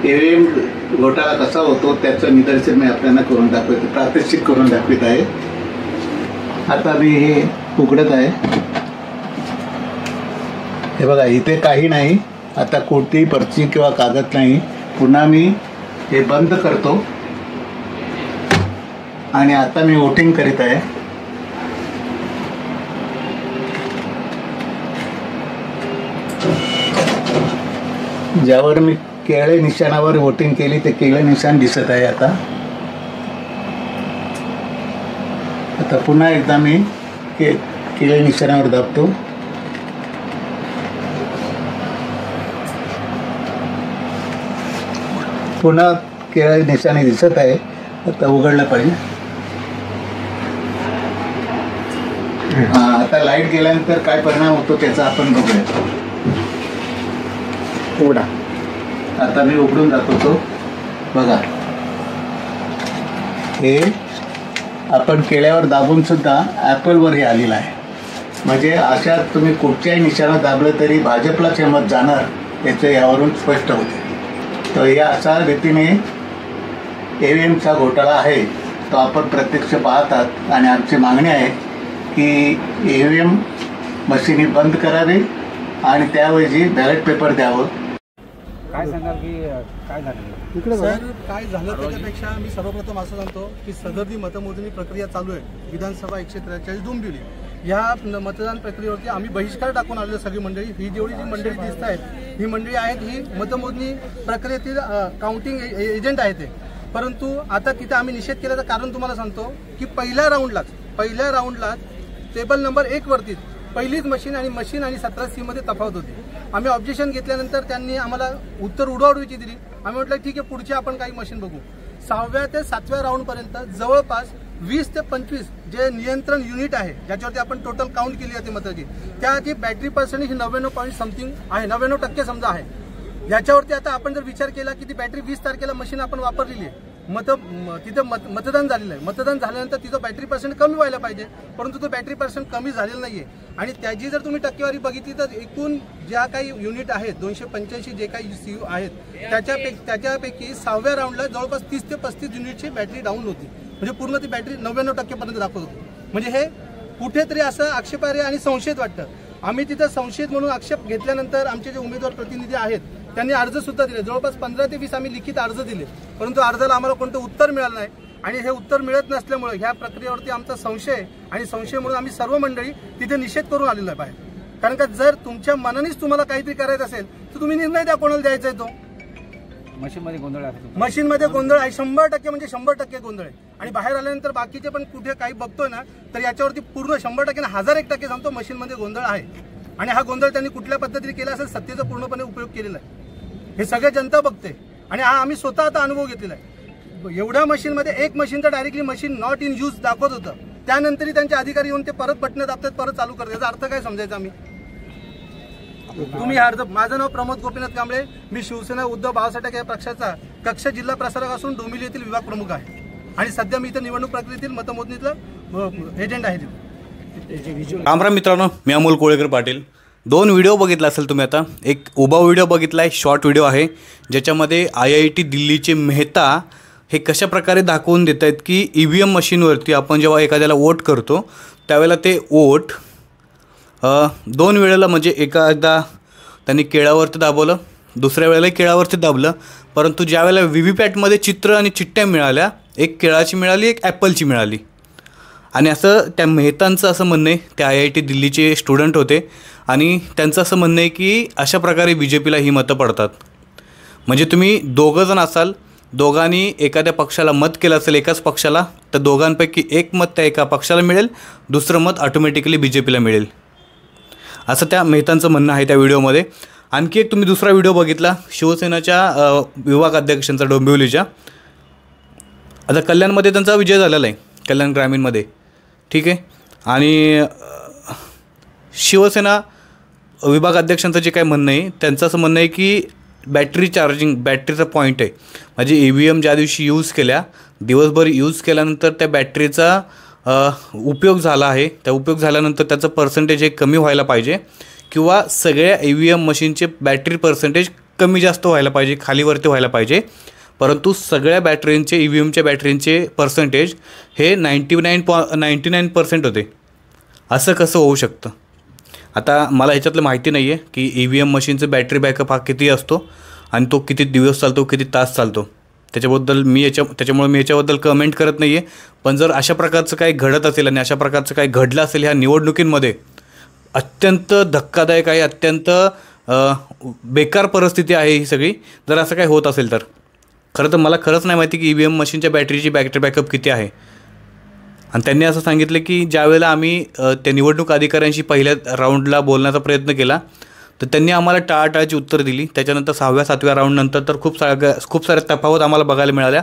EVM घोटाळा कसा होतो त्याचं निदर्शन मी आपल्याला करून दाखवतो, प्रात्यक्षिक करून दाखवित आहे। आता मी हे उघडत आहे। हे बघा, इथे काही नाही, आता कोणतीही पर्ची किंवा कागद नाही। पुन्हा मी हे बंद करतो आणि आता मी वोटिंग करीत आहे। ज्यावर मी केळे निशाणावर वोटिंग केली ते केळे निशाण दिसत आहे। आता पुन्हा एकदा मी केळे निशाणावर दाबतो। पुन्हा केळे निशाणे दिसत आहे। आता उघडलं पाहिजे। आता लाईट गेल्यानंतर काय परिणाम होतो त्याचा आपण बघूया। उघडा। आता मी उघडून दाखवतो। बघा, हे आपण केळ्यावर दाबून सुद्धा ॲपलवर हे आलेलं आहे। म्हणजे अशा तुम्ही कुठच्याही निशाणा दाबलं तरी भाजपलाच हे मत जाणार, याचं यावरून स्पष्ट होते। तर या अशा रीतीने ईव्हीएमचा घोटाळा आहे तो आपण प्रत्यक्ष पाहतात आणि आमची मागणी आहे की ईव्हीएम मशीनी बंद करावी आणि त्याऐवजी बॅलेट पेपर द्यावं। काय सांगाल की काय झालं सर? काय झालं त्याच्यापेक्षा मी सर्वप्रथम असं सांगतो की सदर मतमोजणी प्रक्रिया चालू आहे विधानसभा 143 डोंबिवली। ह्या मतदान प्रक्रियेवरती आम्ही बहिष्कार टाकून आलेलो सगळी मंडळी। ही जेवढी जी मंडळी दिसत आहेत ही मंडळी आहेत ही मतमोजणी प्रक्रियेतील काउंटिंग एजंट आहेत ते। परंतु आता तिथे आम्ही निषेध केल्याचं कारण तुम्हाला सांगतो की पहिल्या राऊंडलाच टेबल नंबर 1 वरती पहिलीच मशीन आणि 17C मध्ये तफावत होती। आम्ही ऑब्जेक्शन घेतल्यानंतर त्यांनी आम्हाला उत्तर उडवाउडवीची दिली। आम्ही म्हटलं ठीक आहे, पुढची आपण काही मशीन बघू। 6व्या ते 7व्या राऊंडपर्यंत जवळपास 20 ते 25 जे नियंत्रण युनिट आहे ज्याच्यावरती आपण टोटल काउंट केली जाते मताची, त्याची बॅटरी पर्सेंटेज ही 99 पॉईंट समथिंग आहे, 99% समजा आहे। याच्यावरती आता आपण जर विचार केला की ती बॅटरी 20 तारखेला मशीन आपण वापरलेली आहे, तिथे मतदान झालेलं आहे। मतदान झाल्यानंतर तिचं बॅटरी पर्सेंट कमी व्हायला पाहिजे, परंतु तो बॅटरी पर्सेंट कमी झालेला नाहीये। आणि त्याची जर तुम्ही टक्केवारी बघितली तर एकूण ज्या काही युनिट आहेत 285 जे काही CU आहेत त्याच्यापैकी 6व्या राऊंडला जवळपास 30 ते 35 युनिटची बॅटरी डाऊन होती। म्हणजे पूर्ण ती बॅटरी 99% पर्यंत दाखवत होती। म्हणजे हे कुठेतरी असं आक्षेपार्ह आणि संशयित वाटतं। आम्ही तिथं संशयित म्हणून आक्षेप घेतल्यानंतर आमचे जे उमेदवार प्रतिनिधी आहेत त्यांनी अर्ज सुद्धा दिले। जवळपास 15 ते 20 आम्ही लिखित अर्ज दिले, परंतु अर्जाला आम्हाला कोणतं उत्तर मिळालं नाही। आणि हे उत्तर मिळत नसल्यामुळे ह्या प्रक्रियेवरती आमचा संशय आणि संशय म्हणून आम्ही सर्व मंडळी तिथे निषेध करून आलेलो आहे बाहेर। कारण का जर तुमच्या मनानेच तुम्हाला काहीतरी करायचं असेल तर तुम्ही निर्णय द्या कोणाला द्यायचा आहे तो। मशीनमध्ये गोंधळ आहे, मशीनमध्ये गोंधळ आहे 100% म्हणजे 100% गोंधळ आहे। आणि बाहेर आल्यानंतर बाकीचे पण कुठे काही बघतोय ना तर याच्यावरती पूर्ण 100% 1001% सांगतो मशीनमध्ये गोंधळ आहे। आणि हा गोंधळ त्यांनी कुठल्या पद्धतीने केला असेल, सत्तेचा पूर्णपणे उपयोग केलेला आहे, हे सगळे जनता बघते। आणि हा आम्ही स्वतः आता अनुभव घेतलेला आहे। एवढ्या मशीनमध्ये एक मशीनचं directly machine not in use दाखवत होतं, त्यानंतरही त्यांचे अधिकारी येऊन ते परत बटणं दाबतात, परत चालू करतात। याचा अर्थ काय समजायचा आम्ही? तुम्ही अर्ज, माझं नाव प्रमोद गोपीनाथ कांबळे, मी शिवसेना उद्धव बाळासाहेब ठाकरे या पक्षाचा कक्ष जिल्हा प्रसारक असून डोंबिवली येथील विभाग प्रमुख आहे। आणि सध्या मी इथं निवडणूक प्रक्रियेतील मतमोजणीतलं एजंट आहे। रामराम मित्रांनो, मी अमोल कोळेकर पाटील। 2 व्हिडिओ बघितला असेल तुम्ही आता। एक उभा व्हिडिओ बघितला आहे, शॉर्ट व्हिडिओ आहे, ज्याच्यामध्ये IIT दिल्लीचे मेहता हे कशा प्रकारे दाखवून देत आहेत की EVM मशीनवरती आपण जेव्हा एखाद्याला वोट करतो त्यावेळेला ते वोट 2 वेळेला, म्हणजे एकदा त्यांनी केळावरती दाबवलं, दुसऱ्या वेळेला केळावरती दाबलं, परंतु ज्यावेळेला VVPATमध्ये चित्र आणि चिठ्ठ्या मिळाल्या, एक केळाची मिळाली, एक ॲपलची मिळाली। आणि असं त्या मेहतांचं असं म्हणणं आहे, ते IIT दिल्लीचे स्टुडंट होते आणि त्यांचं असं म्हणणं आहे की अशा प्रकारे BJPला ही मतं पडतात। म्हणजे तुम्ही दोघंजण असाल, दोघांनी एखाद्या पक्षाला मत केलं असेल, एकाच पक्षाला, तर दोघांपैकी एक मत त्या एका पक्षाला मिळेल, दुसरं मत ऑटोमॅटिकली BJPला मिळेल, असं त्या मेहतांचं म्हणणं आहे त्या व्हिडिओमध्ये। आणखी एक तुम्ही दुसरा व्हिडिओ बघितला शिवसेनेच्या विभाग अध्यक्षांचा डोंबिवलीच्या। आता कल्याणमध्ये त्यांचा विजय झालेला आहे, कल्याण ग्रामीणमध्ये, ठीक आहे। आणि शिवसेना विभाग अध्यक्षांचं जे काय म्हणणं आहे, त्यांचं असं म्हणणं आहे की बॅटरी चार्जिंग, बॅटरीचा पॉईंट आहे, म्हणजे EVM ज्या दिवशी यूज केल्या, दिवसभर यूज केल्यानंतर त्या बॅटरीचा उपयोग झाला आहे, त्या उपयोग झाल्यानंतर त्याचं पर्सेंटेज हे कमी व्हायला पाहिजे किंवा सगळ्या EVM मशीनचे बॅटरी पर्सेंटेज कमी जास्त व्हायला पाहिजे, खालीवरती व्हायला पाहिजे, परंतु सगळ्या बॅटरींचे EVMच्या बॅटरींचे पर्सेंटेज हे 99% होते. असं कसं होऊ शकतं? आता मला ह्याच्यातलं माहिती नाही आहे की EVM मशीनचं बॅटरी बॅकअप हा किती असतो आणि तो किती दिवस चालतो, किती तास चालतो. त्याच्यामुळे मी याच्याबद्दल कमेंट करत नाही आहे. पण जर अशा प्रकारचं काही घडत असेल आणि अशा प्रकारचं काही घडलं असेल ह्या निवडणुकींमध्ये, अत्यंत धक्कादायक आहे, अत्यंत बेकार परिस्थिती आहे ही सगळी, जर असं काही होत असेल तर. खरं तर मला खरंच नाही माहिती की EVM मशीनच्या बॅटरीची बॅटरी बॅकअप किती आहे. आणि त्यांनी असं सांगितलं की ज्यावेळेला आम्ही त्या निवडणूक अधिकाऱ्यांशी पहिल्या राऊंडला बोलण्याचा प्रयत्न केला तर त्यांनी आम्हाला टाळाटाळाची उत्तर दिली. त्याच्यानंतर 6व्या-7व्या राऊंडनंतर तर खूप साऱ्या तफावत आम्हाला बघायला मिळाल्या.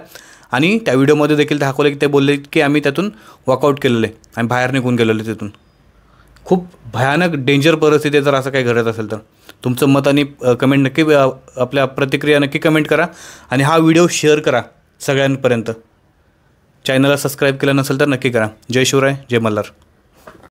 आणि त्या व्हिडिओमध्ये देखील दाखवले की ते बोलले की आम्ही त्यातून वॉकआउट केलेलं आहे आणि बाहेर निघून गेलेलो आहे तिथून. खूप भयानक डेंजर परिस्थिती आहे जर असं काही घडत असेल तर. तुमचं मत आणि कमेंट नक्की, आपल्या प्रतिक्रिया नक्की कमेंट करा आणि हा व्हिडिओ शेअर करा सगळ्यांपर्यंत. चॅनलला सबस्क्राईब केलं नसेल तर नक्की करा. जय शिवराय, जय मल्हार.